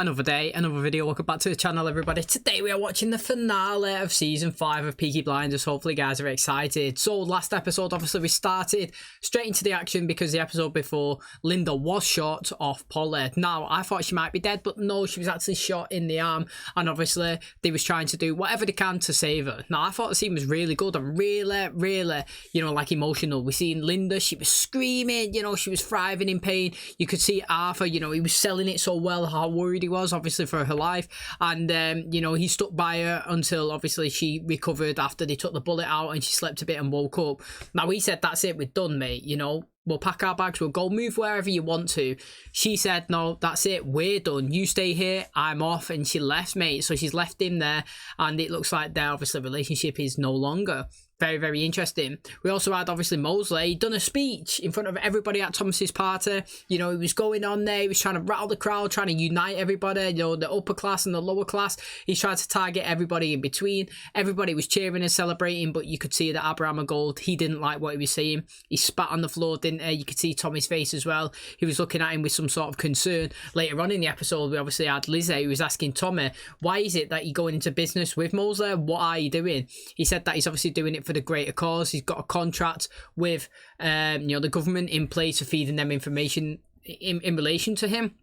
Another day, another video. Welcome back to the channel, everybody. Today we are watching the finale of season 5 of Peaky Blinders. Hopefully you guys are excited. So last episode, obviously we started straight into the action because the episode before, Linda was shot off Polly. Now I thought she might be dead, but no, she was actually shot in the arm, and obviously they was trying to do whatever they can to save her. Now I thought the scene was really good and really, you know, like emotional. We seen Linda, she was screaming, you know, she was thriving in pain. You could see Arthur, you know, he was selling it so well, how worried he was obviously for her life, and you know, he stuck by her until obviously she recovered after they took the bullet out and she slept a bit and woke up. Now he said, that's it, we're done, mate, you know, we'll pack our bags, we'll go move wherever you want to. She said, no, that's it, we're done, you stay here, I'm off. And she left, mate. So she's left him there, and it looks like their obviously relationship is no longer. Very interesting. We also had obviously Mosley. He'd done a speech in front of everybody at Thomas's party. You know, he was going on there, he was trying to rattle the crowd, trying to unite everybody, you know, the upper class and the lower class. He's trying to target everybody in between. Everybody was cheering and celebrating, but you could see that Abraham Gold, he didn't like what he was saying. He spat on the floor, didn't he? You could see Tommy's face as well. He was looking at him with some sort of concern. Later on in the episode, we obviously had Lizzie, who was asking Tommy, why is it that you're going into business with Mosley? What are you doing? He said that he's obviously doing it for the greater cause. He's got a contract with you know, the government in place for feeding them information in relation to him.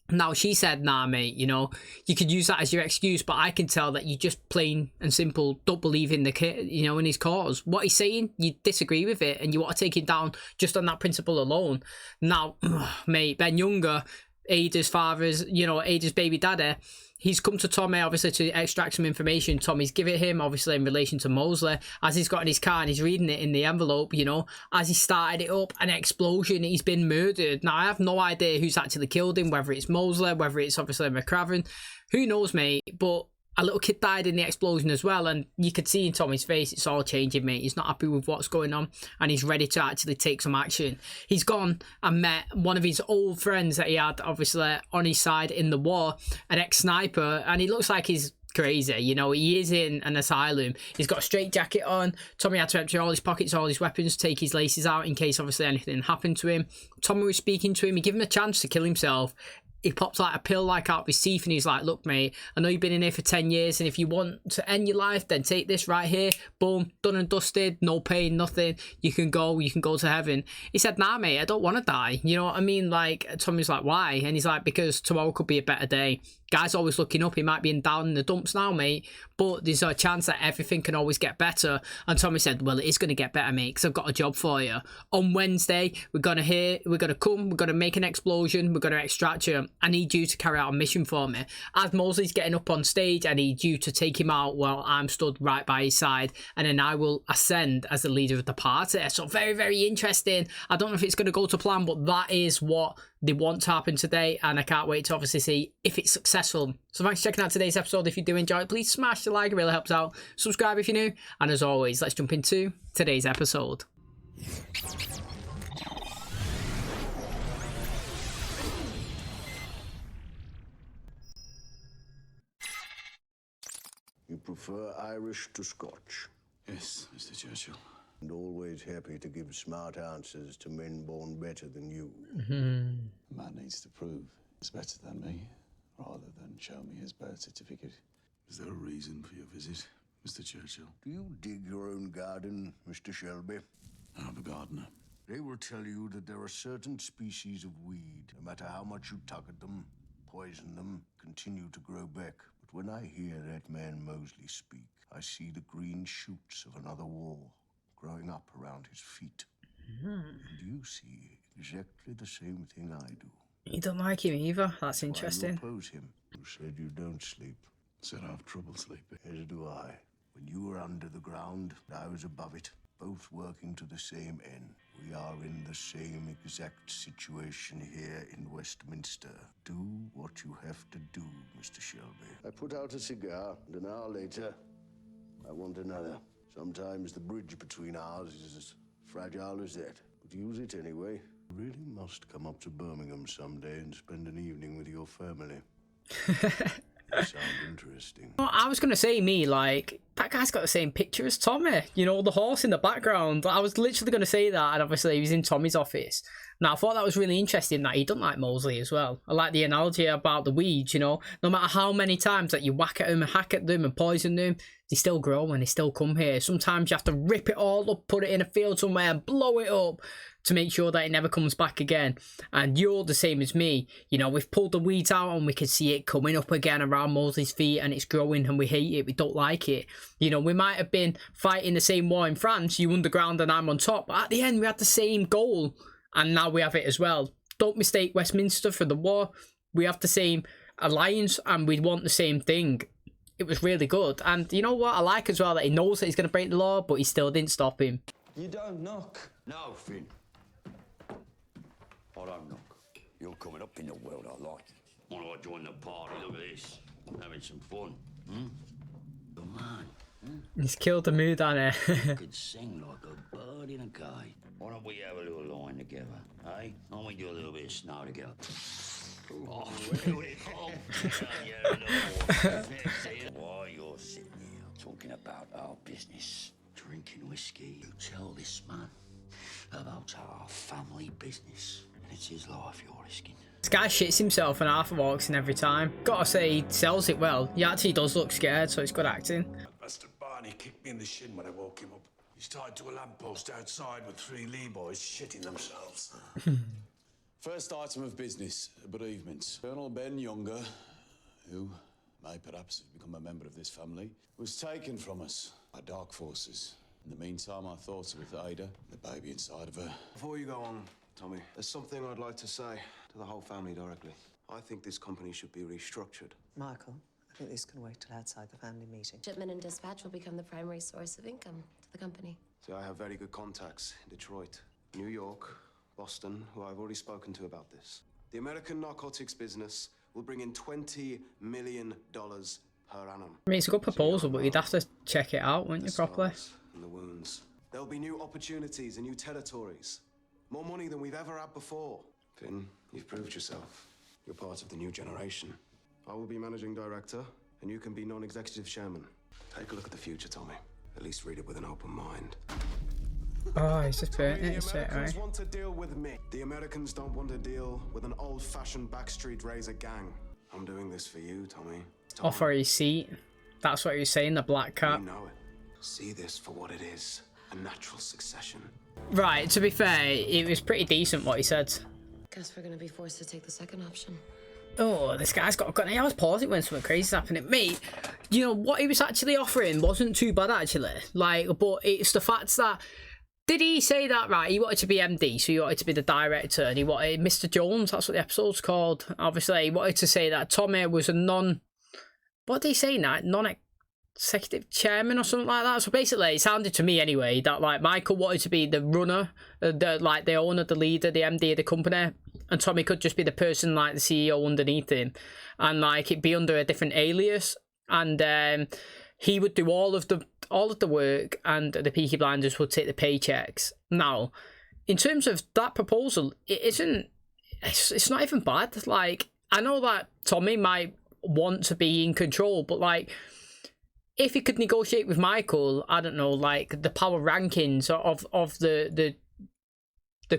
Now she said, nah mate, you know, you could use that as your excuse, but I can tell that you just plain and simple don't believe in the kid, you know, in his cause. What he's saying, you disagree with it and you want to take him down just on that principle alone. Now mate, Ben Younger, Ada's father's, you know, Ada's baby daddy, he's come to Tommy obviously to extract some information. Tommy's given him obviously in relation to Mosley, as he's got in his car and he's reading it in the envelope, you know, as he started it up, an explosion, he's been murdered. Now I have no idea who's actually killed him, whether it's Mosley, whether it's obviously McCraven, who knows mate, but a little kid died in the explosion as well, and you could see in Tommy's face it's all changing, mate. He's not happy with what's going on and he's ready to actually take some action. He's gone and met one of his old friends that he had obviously on his side in the war, an ex-sniper, and he looks like he's crazy, you know, he is in an asylum. He's got a straight jacket on. Tommy had to empty all his pockets, all his weapons, take his laces out in case obviously anything happened to him. Tommy was speaking to him, he gave him a chance to kill himself. He popped like a pill like out of his teeth and he's like, look mate, I know you've been in here for 10 years and if you want to end your life, then take this right here. Boom, done and dusted, no pain, nothing. You can go to heaven. He said, nah mate, I don't want to die. You know what I mean? Like, Tommy's like, why? And he's like, because tomorrow could be a better day. Guy's always looking up, he might be down in the dumps now mate, but there's a chance that everything can always get better. And Tommy said, well, it is going to get better mate, because I've got a job for you. On Wednesday, we're going to make an explosion, we're going to extract you. I need you to carry out a mission for me. As Mosley's getting up on stage, I need you to take him out while I'm stood right by his side, and then I will ascend as the leader of the party. So very interesting. I don't know if it's going to go to plan, but that is what they want to happen today, and I can't wait to obviously see if it's successful. So thanks for checking out today's episode. If you do enjoy it, please smash the like, it really helps out. Subscribe if you're new, and as always, let's jump into today's episode. You prefer Irish to Scotch? Yes, Mr. Churchill. And always happy to give smart answers to men born better than you. A man needs to prove he's better than me, rather than show me his birth certificate. Is there a reason for your visit, Mr. Churchill? Do you dig your own garden, Mr. Shelby? I'm a gardener. They will tell you that there are certain species of weed, no matter how much you tug at them, poison them, continue to grow back. But when I hear that man Mosley speak, I see the green shoots of another war growing up around his feet. And you see exactly the same thing I do. You don't like him either? That's interesting. Why you oppose him? You said you don't sleep. Said I have trouble sleeping. As do I. When you were under the ground, I was above it, both working to the same end. We are in the same exact situation here in Westminster. Do what you have to do, Mr. Shelby. I put out a cigar, and an hour later, I want another. Sometimes the bridge between ours is as fragile as that. But use it anyway. You really must come up to Birmingham someday and spend an evening with your family. Sound interesting. Well, I was going to say, me, like, that guy's got the same picture as Tommy. You know, the horse in the background. I was literally going to say that, and obviously he was in Tommy's office. Now, I thought that was really interesting that he doesn't like Mosley as well. I like the analogy about the weeds, you know. No matter how many times that you whack at them and hack at them and poison them, they still grow and they still come here. Sometimes you have to rip it all up, put it in a field somewhere and blow it up to make sure that it never comes back again. And you're the same as me. You know, we've pulled the weeds out and we can see it coming up again around Mosley's feet, and it's growing and we hate it. We don't like it. You know, we might have been fighting the same war in France, you underground and I'm on top, but at the end we had the same goal. And now we have it as well. Don't mistake Westminster for the war. We have the same alliance and we want the same thing. It was really good. And you know what I like as well? That he knows that he's going to break the law, but he still didn't stop him. You don't knock. No, Finn. I don't knock. You're coming up in the world, I like it. Why don't I join the party? Look at this. I'm having some fun. Come on. He's killed the mood on it. You could sing like a bird in a cage. Why don't we have a little line together, eh? Why don't we do a little bit of snow together? Oh, where would it come? While you're sitting here talking about our business, drinking whiskey, you tell this man about our family business, and it's his life you're risking. This guy shits himself and Arthur walks in every time. Gotta say, he sells it well. He actually does look scared, so it's good acting. Buster Barney kicked me in the shin when I woke him up. He's tied to a lamppost outside with 3 Lee boys shitting themselves. First item of business, bereavement. Colonel Ben Younger, who may perhaps have become a member of this family, was taken from us by dark forces. In the meantime, our thoughts are with Ada, the baby inside of her. Before you go on, Tommy, there's something I'd like to say to the whole family directly. I think this company should be restructured. Michael, I think this can wait till outside the family meeting. Shipment and dispatch will become the primary source of income to the company. See, I have very good contacts in Detroit, New York, Boston, who I've already spoken to about this. The American narcotics business will bring in $20 million per annum. I mean, it's a good proposal, but you'd have to check it out, wouldn't you, properly? And the wounds. There'll be new opportunities and new territories. More money than we've ever had before. Finn, you've proved yourself. You're part of the new generation. I will be managing director, and you can be non-executive chairman. Take a look at the future, Tommy. At least read it with an open mind. Oh, he's just burnt it, The Americans right? want to deal with me. The Americans don't want to deal with an old-fashioned backstreet razor gang. I'm doing this for you, Tommy. Offer his seat. That's what he was saying, the black cat. You know it. See this for what it is. A natural succession. Right, to be fair, it was pretty decent what he said. Guess we're gonna be forced to take the second option. Oh, this guy's got a gun. I always pause it when something crazy's happening. Mate, you know, what he was actually offering wasn't too bad, actually. Like, but it's the fact that... Did he say that, right? He wanted to be MD, so he wanted to be the director, and he wanted Mr. Jones, that's what the episode's called. Obviously, he wanted to say that Tommy was a what did he say now? Non-executive chairman or something like that. So basically, it sounded to me anyway, that like Michael wanted to be the runner, the owner, the leader, the MD of the company, and Tommy could just be the person like the CEO underneath him, and like it'd be under a different alias, and he would do all of the work, and the Peaky Blinders would take the paychecks. Now, in terms of that proposal, it's not even bad. Like, I know that Tommy might want to be in control, but like, if he could negotiate with Michael, I don't know, like the power rankings of the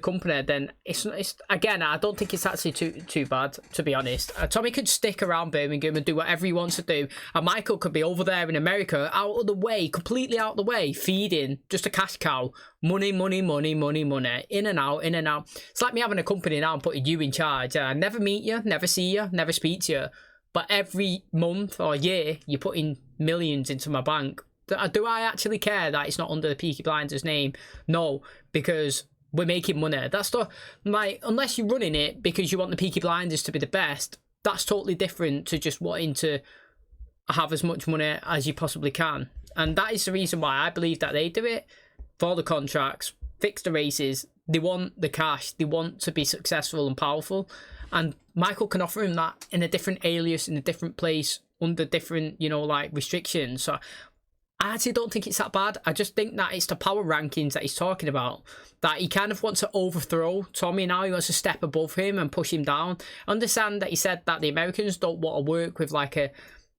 company, then it's again, I don't think it's actually too bad, to be honest. Tommy could stick around Birmingham and do whatever he wants to do, and Michael could be over there in America, out of the way, completely out of the way, feeding just a cash cow, money, in and out. It's like me having a company now and putting you in charge. I never meet you, never see you, never speak to you, but every month or year you're putting millions into my bank. Do I actually care that it's not under the Peaky Blinders name? No, because we're making money. That's the, like, unless you're running it because you want the Peaky Blinders to be the best, that's totally different to just wanting to have as much money as you possibly can. And that is the reason why I believe that they do it. For the contracts, fix the races, they want the cash, they want to be successful and powerful. And Michael can offer him that in a different alias, in a different place, under different, you know, like restrictions. So I actually don't think it's that bad. I just think that it's the power rankings that he's talking about, that he kind of wants to overthrow Tommy now. He wants to step above him and push him down. Understand that he said that the Americans don't want to work with like a,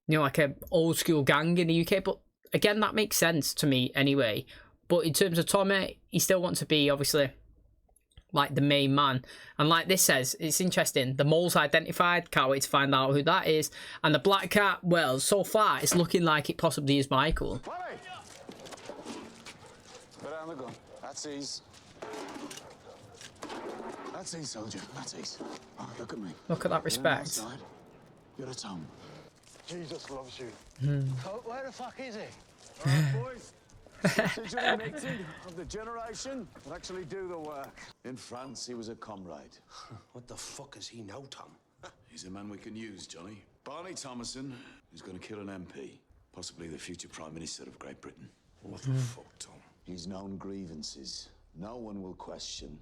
you know, like a old school gang in the UK, but again, that makes sense to me anyway. But in terms of Tommy, he still wants to be, obviously, like the main man. And like this says, it's interesting. The mole's identified. Can't wait to find out who that is. And the black cat, well, so far, it's looking like it possibly is Michael. Put down the gun. That's ease. That's ease, soldier. That's ease. Oh, look at me. Look at that respect. Outside, you're a Tom. Jesus loves you. Where the fuck is he? All right, boys. Digital mixing of the generation that actually do the work. In France, he was a comrade. What the fuck is he now, Tom? He's a man we can use, Johnny. Barney Thomason is going to kill an MP, possibly the future Prime Minister of Great Britain. What the fuck, Tom? His known grievances. No one will question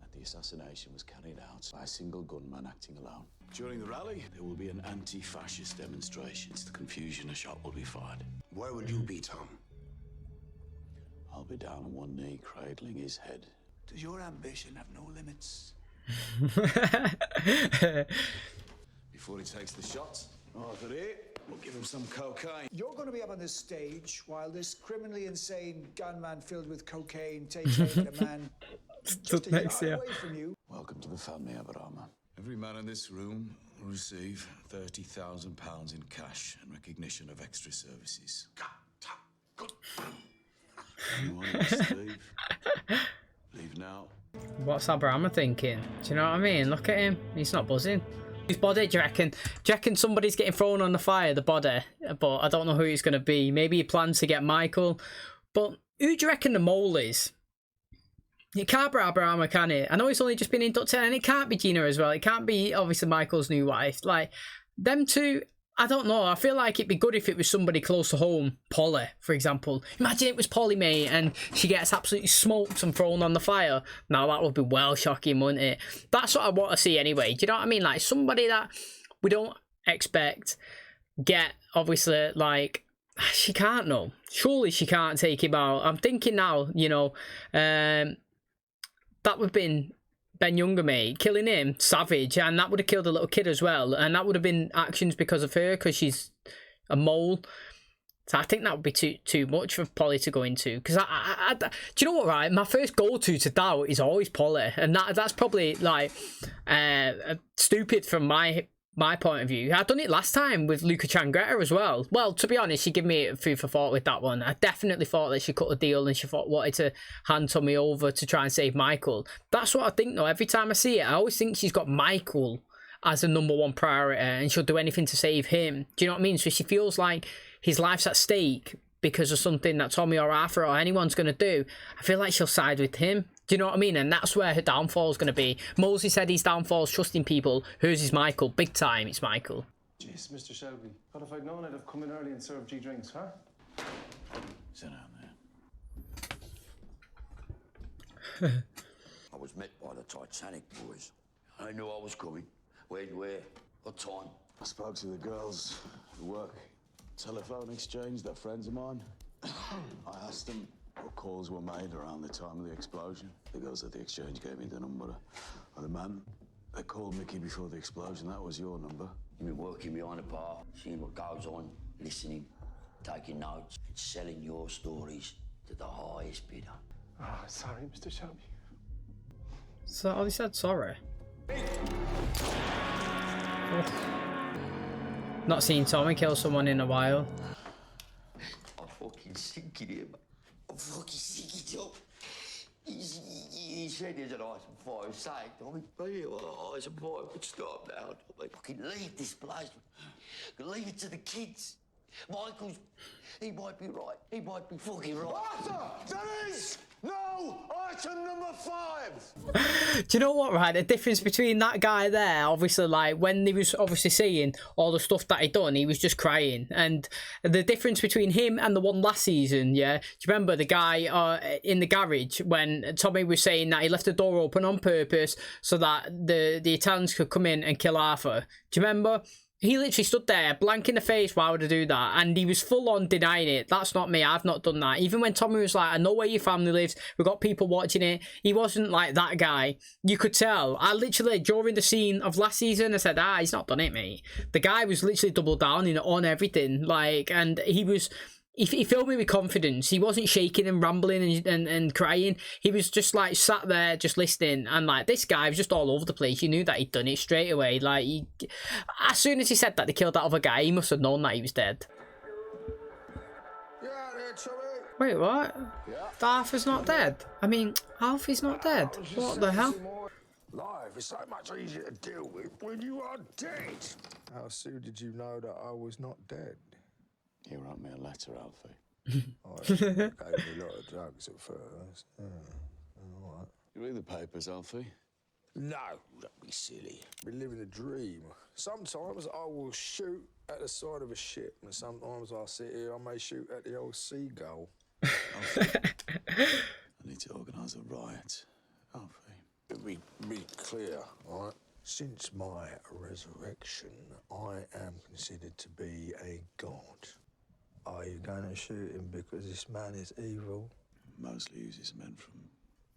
that the assassination was carried out by a single gunman acting alone. During the rally, there will be an anti-fascist demonstration. It's the confusion, a shot will be fired. Where will you be, Tom? I'll be down on one knee, cradling his head. Does your ambition have no limits? Before he takes the shot, Arthur here, we'll give him some cocaine. You're going to be up on this stage while this criminally insane gunman filled with cocaine takes aim at a man just a Next yard year. away from you. Welcome to the family, Abraham. Every man in this room will receive £30,000 in cash and recognition of extra services. Good. Anyone wants to leave? Leave now. What's Abraham thinking? Do you know what I mean? Look at him. He's not buzzing. His body, do you reckon? Do you reckon somebody's getting thrown on the fire, the body? But I don't know who it's going to be. Maybe he plans to get Michael. But who do you reckon the mole is? It can't be Abraham, can it? I know he's only just been inducted, and it can't be Gina as well. It can't be, obviously, Michael's new wife. Like, them two, I don't know. I feel like it'd be good if it was somebody close to home. Polly, for example. Imagine it was Polly, mate, and she gets absolutely smoked and thrown on the fire. Now, that would be well shocking, wouldn't it? That's what I want to see anyway. Do you know what I mean? Like, somebody that we don't expect get, obviously, like, she can't know. Surely she can't take him out. I'm thinking now, you know, that would have been Ben Younger, mate, killing him, savage, and that would have killed a little kid as well, and that would have been actions because of her, because she's a mole. So I think that would be too much for Polly to go into, because do you know what, right? My first go-to to doubt is always Polly, and that's probably like stupid from my point of view. I've done it last time with Luca Changretta as well. Well, to be honest, she gave me food for thought with that one. I definitely thought that she cut a deal and she wanted to hand Tommy over to try and save Michael. That's what I think, though. Every time I see it, I always think she's got Michael as a #1 priority and she'll do anything to save him. Do you know what I mean? So she feels like his life's at stake because of something that Tommy or Arthur or anyone's going to do. I feel like she'll side with him. Do you know what I mean? And that's where her downfall is going to be. Mosley said his downfall is trusting people. Hers is Michael. Big time, it's Michael. Jeez, Mr. Shelby. What if I'd known I'd have come in early and served you drinks, huh? Sit down there. I was met by the Titanic boys. I knew I was coming. Where? What time? I spoke to the girls at work. Telephone exchange, they're friends of mine. I asked them what calls were made around the time of the explosion. The girls at the exchange gave me the number of the man they called Mickey before the explosion. That was your number. You've been working behind the bar, seeing what goes on, listening, taking notes, and selling your stories to the highest bidder. Oh, sorry, Mr. Shelby. So, oh, he said sorry. Oh. Not seen Tommy kill someone in a while. I'm fucking sick in here, mate. I'm fucking sick it up. He said there's an item 5 saved. I mean, item 5 would stop now. I mean, fucking leave this place. Leave it to the kids. Michael's, he might be right. He might be fucking right. Arthur, there is no item number 5. Do you know what, right? The difference between that guy there, obviously, like, when he was obviously seeing all the stuff that he'd done, he was just crying. And the difference between him and the one last season, yeah? Do you remember the guy in the garage when Tommy was saying that he left the door open on purpose so that the Italians could come in and kill Arthur? Do you remember? He literally stood there, blank in the face, why would I do that? And he was full on denying it. That's not me, I've not done that. Even when Tommy was like, I know where your family lives, we've got people watching it. He wasn't like that guy. You could tell. I literally, during the scene of last season, I said, he's not done it, mate. The guy was literally double down on everything. Like, and he was he filled me with confidence. He wasn't shaking and rambling and crying. He was just like sat there just listening, and like this guy was just all over the place. You knew that he'd done it straight away. Like as soon as he said that they killed that other guy, he must have known that he was dead. Wait, what? Arthur's not dead? I mean, Alfie's not dead. What the hell? Life is so much easier to deal with when you are dead. How soon did you know that I was not dead? You wrote me a letter, Alfie. I gave me a lot of drugs at first. All right. You read the papers, Alfie? No, don't be silly. Been living a dream. Sometimes I will shoot at the side of a ship, and sometimes I sit here, I may shoot at the old seagull. Alfie, I need to organise a riot. Alfie. Be clear, all right? Since my resurrection, I am considered to be a god. Are you going to shoot him because this man is evil? Mosley uses men from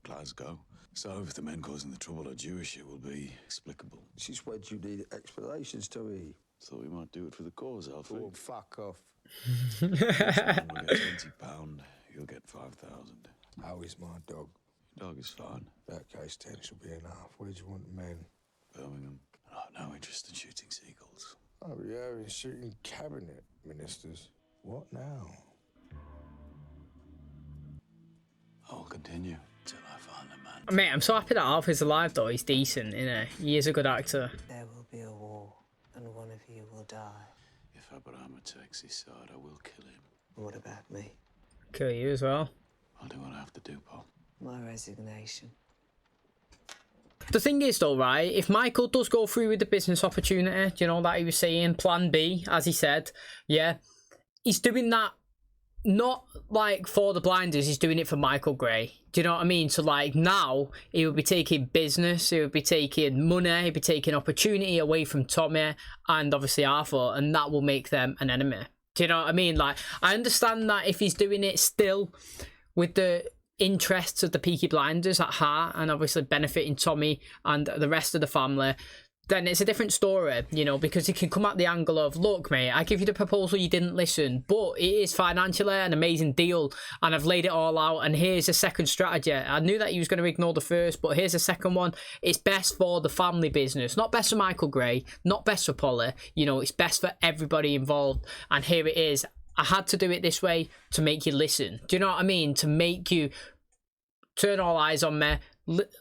Glasgow. So if the men causing the trouble are Jewish, it will be explicable. This is what you need explanations to me. Thought we might do it for the cause, Alfie. Oh, fuck off. We'll get £20, you'll get 5,000. How is my dog? Your dog is fine. That case 10 shall be enough. Where do you want the men? Birmingham. I have no interest in shooting seagulls. Oh, yeah, in shooting cabinet ministers. What now? I'll continue till I find a man. Mate, I'm so happy that Alfie's alive though. He's decent, innit? He is a good actor. There will be a war, and one of you will die. If Abraham takes his side, I will kill him. What about me? Kill you as well. I'll do what I have to do, Paul. My resignation. The thing is though, right, if Michael does go through with the business opportunity, you know, that he was saying, plan B, as he said, yeah, he's doing that not like for the Blinders, he's doing it for Michael Gray. Do you know what I mean? So like now he would be taking business, he would be taking money, he'd be taking opportunity away from Tommy and obviously Arthur, and that will make them an enemy. Do you know what I mean? Like, I understand that if he's doing it still with the interests of the Peaky Blinders at heart and obviously benefiting Tommy and the rest of the family, then it's a different story, you know, because he can come at the angle of, look, mate, I give you the proposal, you didn't listen, but it is financially an amazing deal and I've laid it all out, and here's a second strategy. I knew that he was going to ignore the first, but here's a second one. It's best for the family business, not best for Michael Gray, not best for Polly, you know, it's best for everybody involved, and here it is. I had to do it this way to make you listen. Do you know what I mean? To make you turn all eyes on me,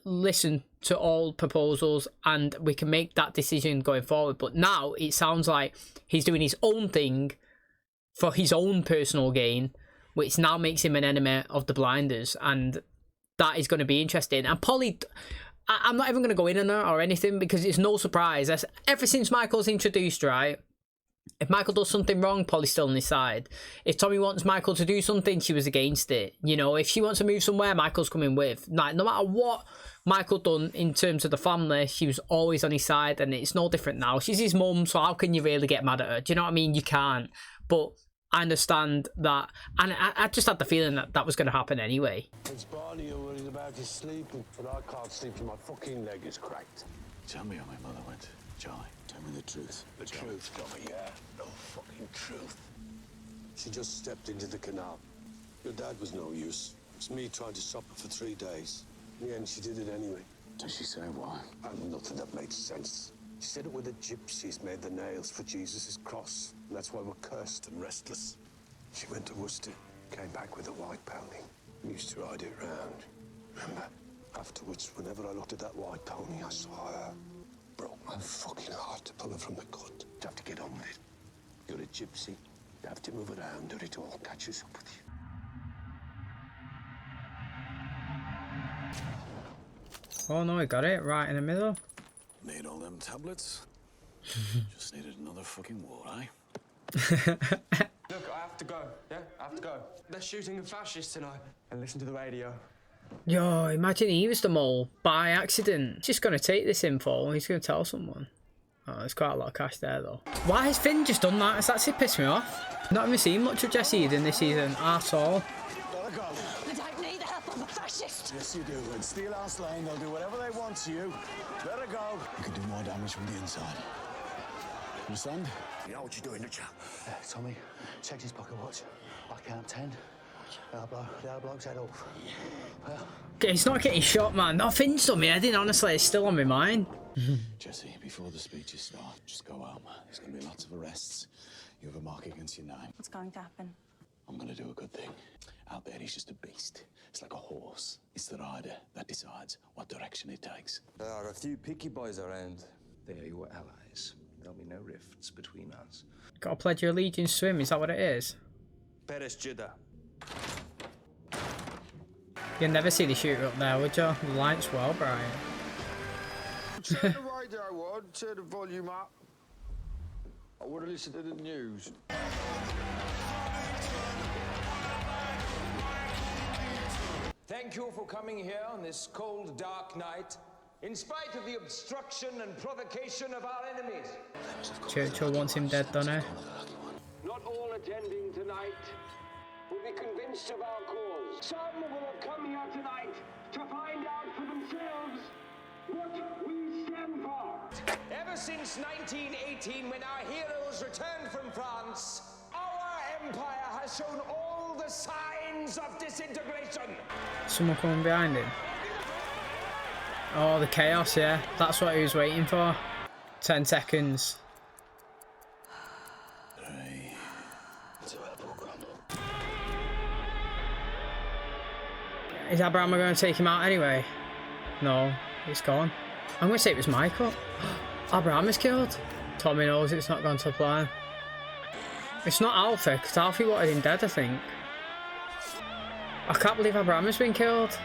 listen to all proposals, and we can make that decision going forward. But now it sounds like he's doing his own thing for his own personal gain, which now makes him an enemy of the Blinders, and that is going to be interesting. And Polly, I'm not even going to go in on her or anything because it's no surprise. Ever since Michael's introduced, right? If Michael does something wrong, Polly's still on his side. If Tommy wants Michael to do something, she was against it. You know, if she wants to move somewhere, Michael's coming with. Like, no matter what Michael done in terms of the family, she was always on his side, and it's no different now. She's his mum, so how can you really get mad at her? Do you know what I mean? You can't. But I understand that, and I just had the feeling that that was going to happen anyway. It's Barney you're worried about his sleeping, but I can't sleep till my fucking leg is cracked. Tell me how my mother went, Charlie. Tell me the truth. The truth, Tommy, yeah? No fucking truth. She just stepped into the canal. Your dad was no use. It's me trying to stop her for 3 days. In the end, she did it anyway. Does she say why? Nothing that makes sense. She said it were the gypsies made the nails for Jesus' cross, and that's why we're cursed and restless. She went to Worcester, came back with a white pony. We used to ride it round. Remember? Afterwards, whenever I looked at that white pony, I saw her. Broke my fucking heart to pull her from the cut. You have to get on with it. You're a gypsy. You have to move around, or it all catches up with you. Oh no, I got it right in the middle. Made all them tablets. Just needed another fucking war, eh? Look, I have to go. Yeah, I have to go. They're shooting a fascist tonight. And listen to the radio. Yo, imagine he was the mole by accident. Just going to take this info. He's going to tell someone. Oh, there's quite a lot of cash there, though. Why has Finn just done that? It's actually pissed me off. Not even seen much of Jesse Eden this season at all. I don't need the help of a fascist. Yes, you do. And steal our slang, they'll do whatever they want to you. Let her go. You can do more damage from the inside. Understand? You know what you're doing, don't you? Tommy, check his pocket watch. I count 10. The other bloke's head off. He's not getting shot, man. Nothing's done me heading, honestly. It's still on my mind. Jesse, before the speeches start, just go home. There's going to be lots of arrests. You have a mark against your name. What's going to happen? I'm going to do a good thing. Out there, he's just a beast. It's like a horse. It's the rider that decides what direction it takes. There are a few picky boys around. They are your allies. There'll be no rifts between us. Gotta pledge your allegiance to him, is that what it is? Peres Judah. You'll never see the shooter up there, would you? The light's well bright. Turn the radio on, turn the volume up. I want to listen to the news. Thank you for coming here on this cold, dark night, in spite of the obstruction and provocation of our enemies. Churchill wants him dead, doesn't he? Not all attending tonight will be convinced of our cause. Some will have come here tonight to find out for themselves what we stand for. Ever since 1918, when our heroes returned from France, our empire has shown all the signs of disintegration. Someone coming behind him. Oh, the chaos, yeah. That's what he was waiting for. 10 seconds. Is Abraham going to take him out anyway? No, he's gone. I'm going to say it was Michael. Abraham is killed. Tommy knows it's not going to plan. It's not Alfie, because Alfie wanted him dead, I think. I can't believe Abraham has been killed.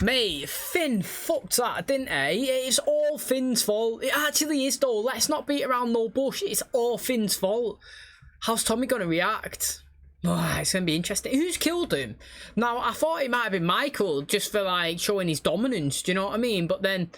Mate, Finn fucked that, didn't he? It's all Finn's fault. It actually is, though. Let's not beat around no bush. It's all Finn's fault. How's Tommy going to react? Oh, it's going to be interesting. Who's killed him? Now, I thought it might have been Michael, just for, like, showing his dominance. Do you know what I mean? But then,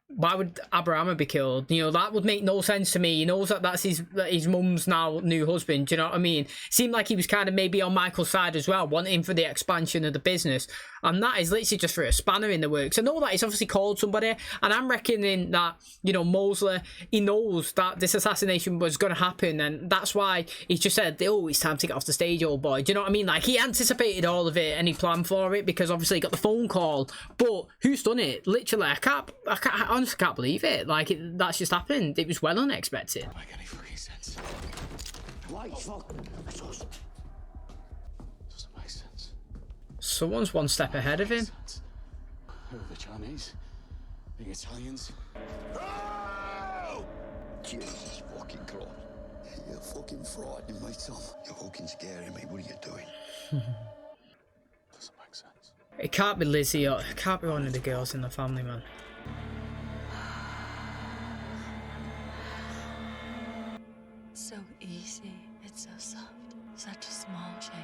why would Abraham be killed? You know, that would make no sense to me. He knows that that's his mum's now new husband. Do you know what I mean? Seemed like he was kind of maybe on Michael's side as well, wanting for the expansion of the business. And that is literally just for a spanner in the works. I know that he's obviously called somebody, and I'm reckoning that, you know, Mosley, he knows that this assassination was going to happen, and that's why he's just said, oh, it's time to get off the stage, old boy. Do you know what I mean? Like, he anticipated all of it, and he planned for it, because obviously he got the phone call. But who's done it? Literally, I honestly can't believe it. Like, that's just happened. It was well unexpected. Doesn't make any fucking sense. Why, fuck? Doesn't make sense. Someone's one step ahead of him. Who are the Chinese? The Italians? Oh! Jesus fucking Christ. You're fucking frightening me, Tom. You're fucking scaring me. What are you doing? Doesn't make sense. It can't be Lizzie, or it can't be one of the girls in the family, man. So easy, it's so soft, such a small change.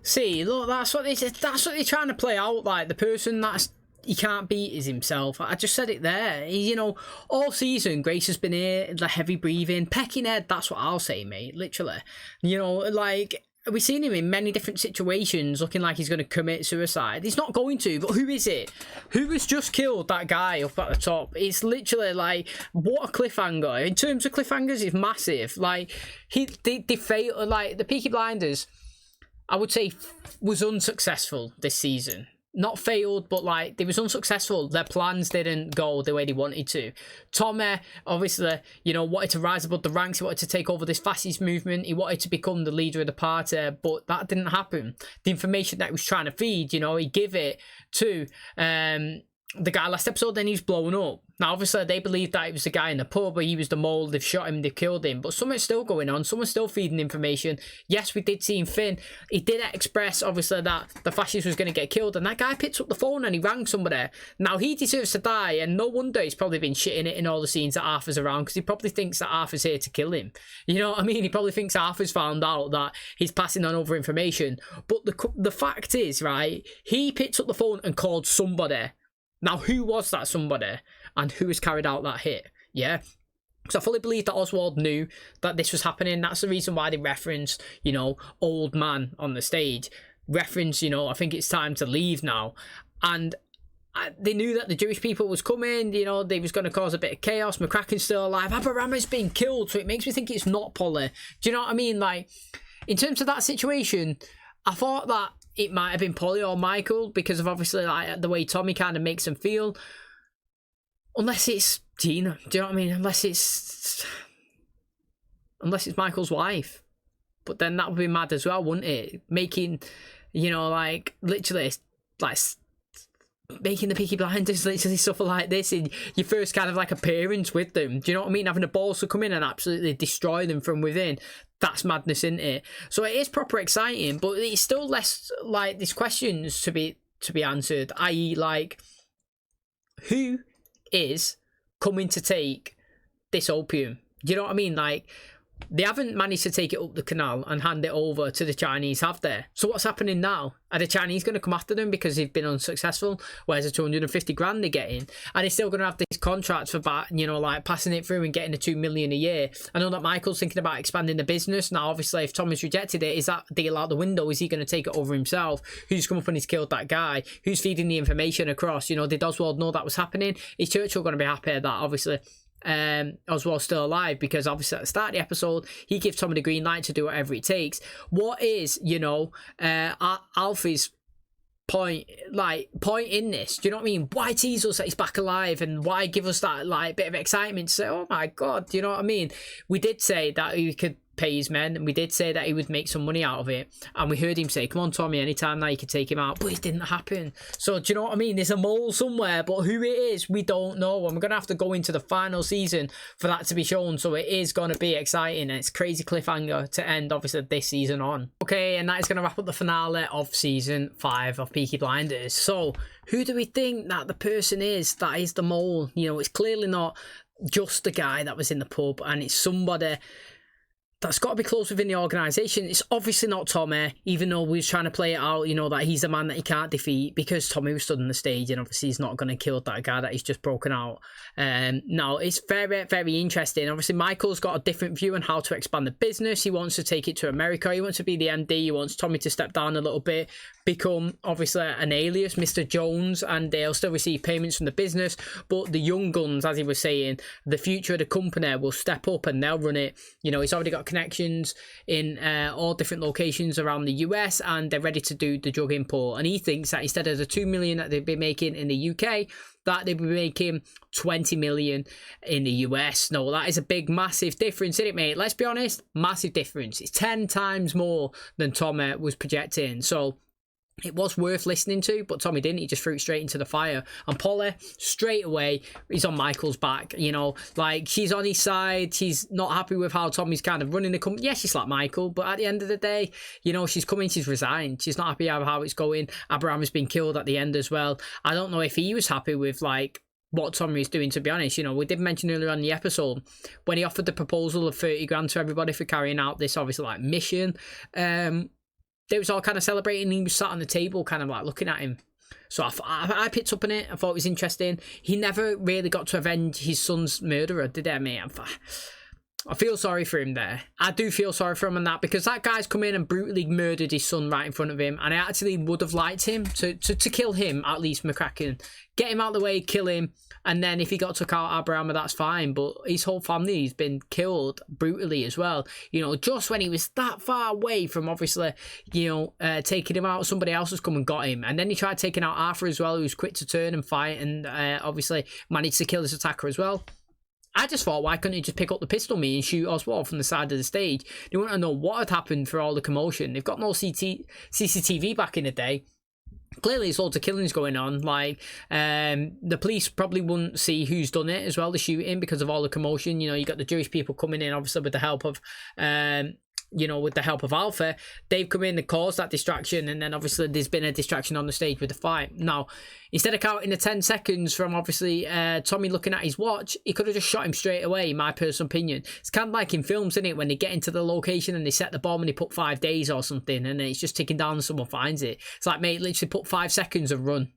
See, look, that's what they're trying to play out. Like, the person that's he can't beat is himself. I just said it there. You know, all season Grace has been here, the heavy breathing, pecking head. That's what I'll say, mate. Literally, you know, like, we've seen him in many different situations looking like he's going to commit suicide. He's not going to, but who is it? Who has just killed that guy up at the top? It's literally like, what a cliffhanger. In terms of cliffhangers, it's massive. Like, they failed. Like, the Peaky Blinders, I would say, was unsuccessful this season. Not failed, but like, they was unsuccessful. Their plans didn't go the way they wanted to. Tommy, obviously, you know, wanted to rise above the ranks. He wanted to take over this fascist movement. He wanted to become the leader of the party, but that didn't happen. The information that he was trying to feed, you know, he gave it to the guy last episode, then he's blown up. Now, obviously, they believe that it was the guy in the pub, or he was the mole, they've shot him, they've killed him, but something's still going on, someone's still feeding information. Yes, we did see him, Finn, he did express, obviously, that the fascist was going to get killed, and that guy picked up the phone and he rang somebody. Now, he deserves to die, and no wonder he's probably been shitting it in all the scenes that Arthur's around, because he probably thinks that Arthur's here to kill him. You know what I mean? He probably thinks Arthur's found out that he's passing on over information, but the fact is, right, he picked up the phone and called somebody. Now, who was that somebody, and who has carried out that hit? Yeah, because I fully believe that Oswald knew that this was happening. That's the reason why they reference, you know, old man on the stage. Reference, you know, I think it's time to leave now. And they knew that the Jewish people was coming, you know, they was going to cause a bit of chaos. McCracken's still alive. Abrama's been killed, so it makes me think it's not Polly. Do you know what I mean? Like, in terms of that situation, I thought that it might have been Polly or Michael because of obviously like the way Tommy kind of makes them feel. Unless it's Gina. Do you know what I mean? Unless it's Michael's wife. But then that would be mad as well, wouldn't it? Making, you know, like, literally, like, making the Peaky Blinders literally suffer like this in your first kind of like appearance with them. Do you know what I mean? Having the balls to come in and absolutely destroy them from within. That's madness, isn't it? So it is proper exciting, but it's still less like these questions to be answered, i.e. like, who is coming to take this opium? Do you know what I mean? Like, they haven't managed to take it up the canal and hand it over to the Chinese, have they? So what's happening now? Are the Chinese going to come after them because they've been unsuccessful? Where's the 250 grand they're getting? Are they still going to have these contracts for, you know, like passing it through and getting the 2 million a year? I know that Michael's thinking about expanding the business. Now, obviously, if Tommy's rejected it, is that deal out the window? Is he going to take it over himself? Who's come up and he's killed that guy? Who's feeding the information across? You know, did Oswald know that was happening? Is Churchill going to be happy at that? Obviously, Oswald's still alive because obviously at the start of the episode he gives Tommy the green light to do whatever it takes. What is, you know, Alfie's point in this? Do you know what I mean? Why tease us that he's back alive, and why give us that like bit of excitement to say, oh my god, do you know what I mean? We did say that he could pay his men, and we did say that he would make some money out of it, and we heard him say, come on Tommy, anytime now you could take him out, but it didn't happen. So do you know what I mean? There's a mole somewhere, but who it is we don't know, and we're gonna have to go into the final season for that to be shown. So it is gonna be exciting, and it's crazy cliffhanger to end obviously this season on. Okay, and that is gonna wrap up the finale of season 5 of Peaky Blinders. So who do we think that the person is that is the mole? You know, it's clearly not just the guy that was in the pub, and it's somebody that's got to be close within the organisation. It's obviously not Tommy, even though we was trying to play it out, you know, that he's the man that he can't defeat, because Tommy was stood on the stage and obviously he's not going to kill that guy that he's just broken out. Now, it's very, very interesting. Obviously, Michael's got a different view on how to expand the business. He wants to take it to America. He wants to be the MD. He wants Tommy to step down a little bit, become obviously an alias, Mr. Jones, and they'll still receive payments from the business. But the young guns, as he was saying, the future of the company will step up and they'll run it. You know, he's already got connections in all different locations around the US, and they're ready to do the drug import. And he thinks that instead of the 2 million that they've been making in the UK, that they'll be making 20 million in the US. No, that is a big, massive difference, isn't it, mate? Let's be honest, massive difference. It's 10 times more than Tommy was projecting. So it was worth listening to, but Tommy didn't. He just threw it straight into the fire. And Polly, straight away, he's on Michael's back. You know, like, she's on his side. She's not happy with how Tommy's kind of running the company. Yeah, she's like Michael, but at the end of the day, you know, she's resigned. She's not happy with how it's going. Abraham has been killed at the end as well. I don't know if he was happy with, like, what Tommy is doing, to be honest. You know, we did mention earlier on in the episode when he offered the proposal of 30 grand to everybody for carrying out this, obviously, like, mission. They was all kind of celebrating. He was sat on the table kind of like looking at him. So I picked up on it. I thought it was interesting. He never really got to avenge his son's murderer, did he, mate? I feel sorry for him there. I do feel sorry for him on that, because that guy's come in and brutally murdered his son right in front of him, and I actually would have liked him to kill him, at least, McCracken. Get him out of the way, kill him, and then if he got took out Abraham, that's fine, but his whole family's been killed brutally as well. You know, just when he was that far away from, obviously, you know, taking him out, somebody else has come and got him, and then he tried taking out Arthur as well, who's quick to turn and fight, and obviously managed to kill his attacker as well. I just thought, why couldn't he just pick up the pistol me and shoot Oswald from the side of the stage? They want to know what had happened for all the commotion. They've got no CCTV back in the day. Clearly, there's loads of killings going on. Like, the police probably wouldn't see who's done it as well, the shooting, because of all the commotion. You know, you got the Jewish people coming in, obviously, with the help of... you know, with the help of Alpha, they've come in and caused that distraction, and then obviously there's been a distraction on the stage with the fight. Now, instead of counting the 10 seconds from obviously Tommy looking at his watch, he could have just shot him straight away, in my personal opinion. It's kind of like in films, isn't it, when they get into the location and they set the bomb and they put 5 days or something, and it's just ticking down and someone finds it. It's like, mate, literally put 5 seconds and run,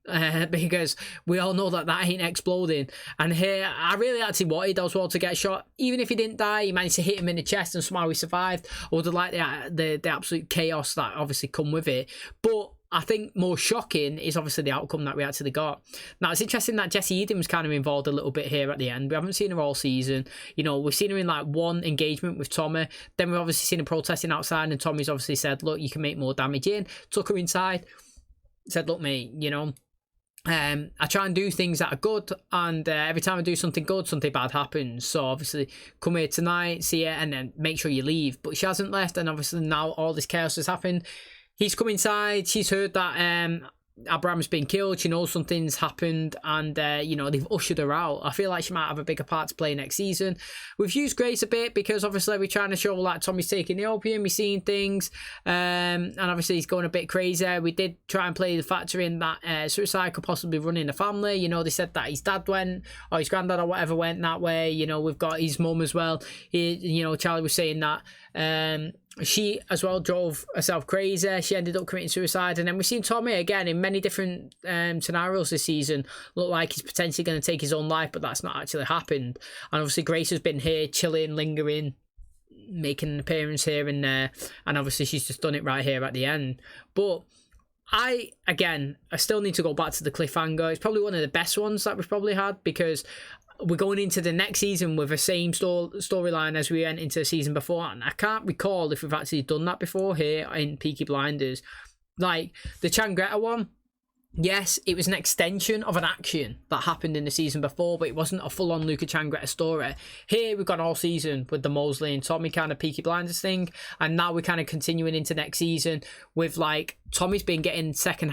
because we all know that ain't exploding. And here, I really actually wanted Oswald to get shot. Even if he didn't die, he managed to hit him in the chest and somehow he survived. Or like the absolute chaos that obviously come with it. But I think more shocking is obviously the outcome that we actually got. Now, it's interesting that Jessie Eden was kind of involved a little bit here at the end. We haven't seen her all season. You know, we've seen her in like one engagement with Tommy. Then we've obviously seen her protesting outside, and Tommy's obviously said, look, you can make more damage in. Took her inside. Said, look, mate, you know, I try and do things that are good, and every time I do something good, something bad happens. So obviously, come here tonight, see it, and then make sure you leave. But she hasn't left, and obviously now all this chaos has happened. He's come inside. She's heard that Abraham's been killed. She knows something's happened, and you know, they've ushered her out. I feel like she might have a bigger part to play next season. We've used Grace a bit because obviously we're trying to show like Tommy's taking the opium, he's seeing things, and obviously he's going a bit crazy. We did try and play the factor in that suicide could possibly run in the family. You know, they said that his dad went, or his granddad or whatever went that way. You know, we've got his mum as well. You know, Charlie was saying that she as well drove herself crazy. She ended up committing suicide. And then we've seen Tommy again in many different scenarios this season look like he's potentially going to take his own life, but that's not actually happened. And obviously Grace has been here chilling, lingering, making an appearance here and there, and obviously she's just done it right here at the end. But I still need to go back to the cliffhanger. It's probably one of the best ones that we've probably had, because we're going into the next season with the same storyline as we went into the season before, and I can't recall if we've actually done that before here in Peaky Blinders. Like the Changreta one, yes, it was an extension of an action that happened in the season before, but it wasn't a full-on Luca Changreta story. Here we've got all season with the Mosley and Tommy kind of Peaky Blinders thing, and now we're kind of continuing into next season with like Tommy's been getting second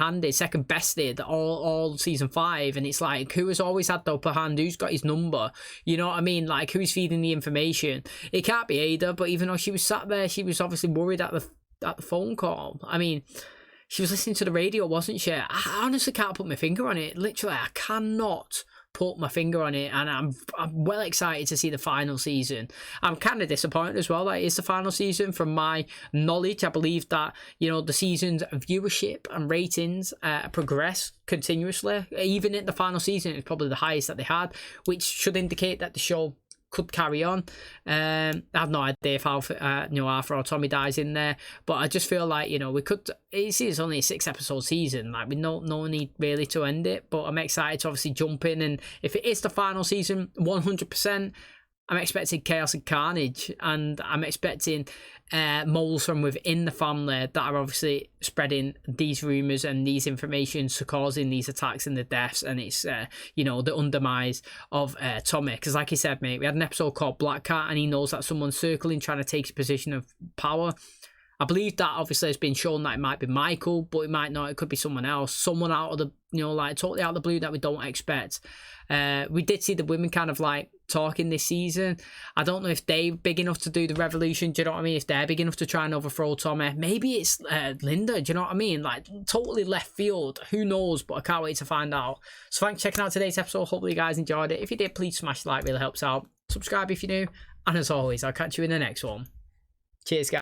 bested all season 5, and it's like, who has always had the upper hand? Who's got his number? You know what I mean? Like, who's feeding the information? It can't be Ada, but even though she was sat there, she was obviously worried at the phone call. I mean, she was listening to the radio, wasn't she? I honestly can't put my finger on it. Literally, I cannot put my finger on it, and I'm well excited to see the final season. I'm kind of disappointed as well that it's the final season. From my knowledge, I believe that, you know, the season's viewership and ratings progress continuously. Even in the final season, it's probably the highest that they had, which should indicate that the show could carry on. I have no idea if Arthur or Tommy dies in there, but I just feel like, you know, we could. It's only a 6-episode season, like we no need really to end it. But I'm excited to obviously jump in, and if it is the final season, 100%. I'm expecting chaos and carnage, and I'm expecting moles from within the family that are obviously spreading these rumours and these informations, causing these attacks and the deaths, and it's, you know, the undermise of Tommy. Because like he said, mate, we had an episode called Black Cat, and he knows that someone's circling, trying to take his position of power. I believe that obviously has been shown that it might be Michael, but it might not. It could be someone else, someone out of the, you know, like totally out of the blue that we don't expect. We did see the women kind of like talking this season. I don't know if they're big enough to do the revolution. Do you know what I mean? If they're big enough to try and overthrow Tommy, maybe it's Linda. Do you know what I mean? Like totally left field. Who knows? But I can't wait to find out. So thanks for checking out today's episode. Hopefully you guys enjoyed it. If you did, please smash the like. Really helps out. Subscribe if you're new. And as always, I'll catch you in the next one. Cheers, guys.